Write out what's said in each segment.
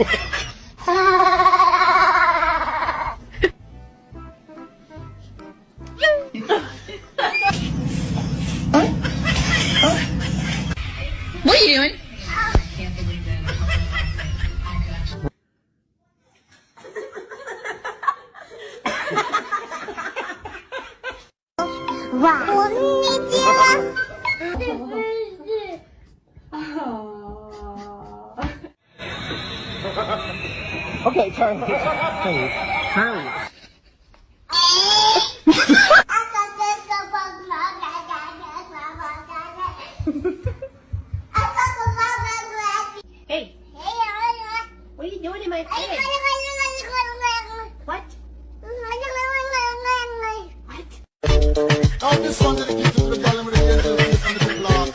What are you doing? Okay, Charlie. Please. Charlie. Hey, what are you doing in my face? What? I just wanted to get to the bottom of the gentle piece on the big block.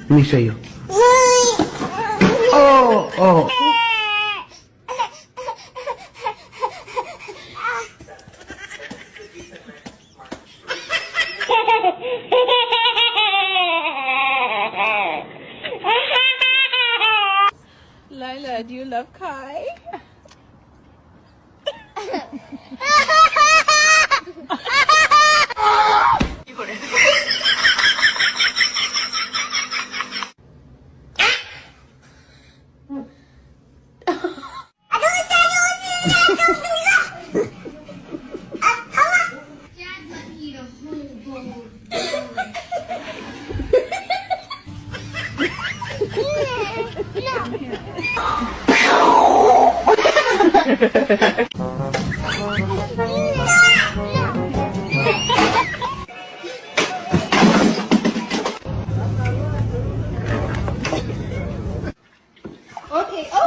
Let me show you. Oh, oh. Lila, do you love Kai? Okay.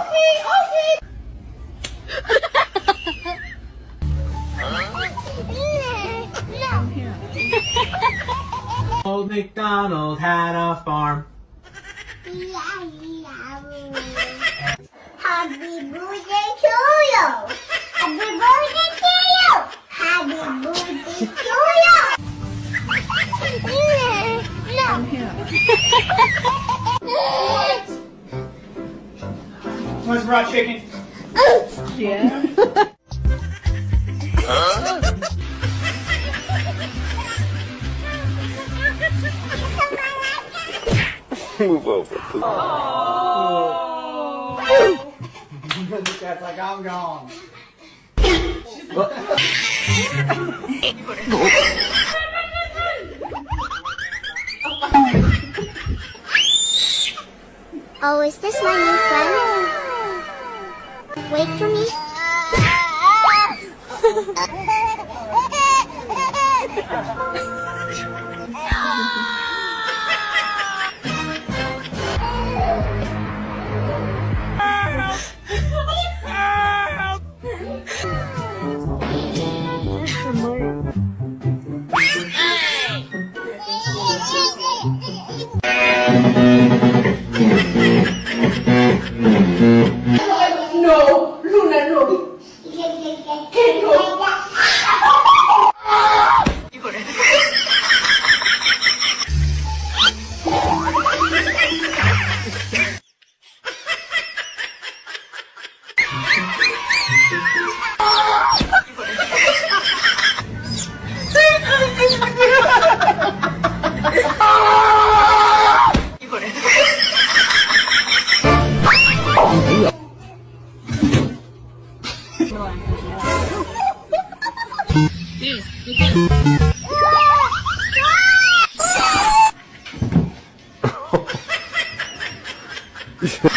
Old MacDonald had a farm. Happy birthday to you! Happy birthday to you! Happy birthday to you! Come here. Where's raw chicken? Yeah. Move over, please. That's like I'm gone. Oh, is this my new friend? Wait for me. No, Luna, no. Oh.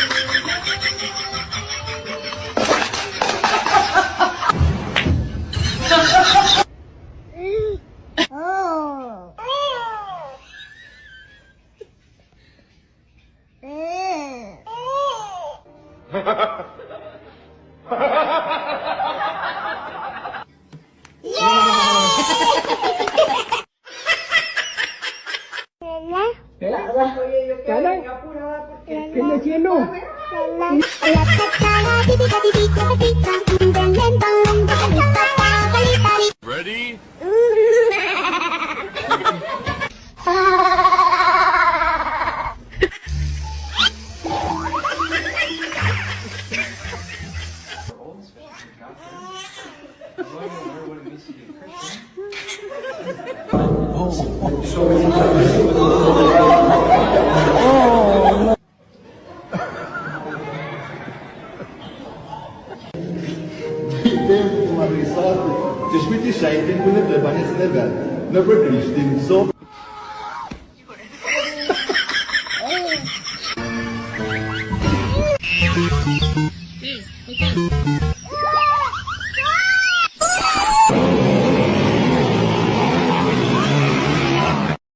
Ready? Dem Marisat, das mit die Scheiben und der Bannes Level. Na wirklich, stimmt so.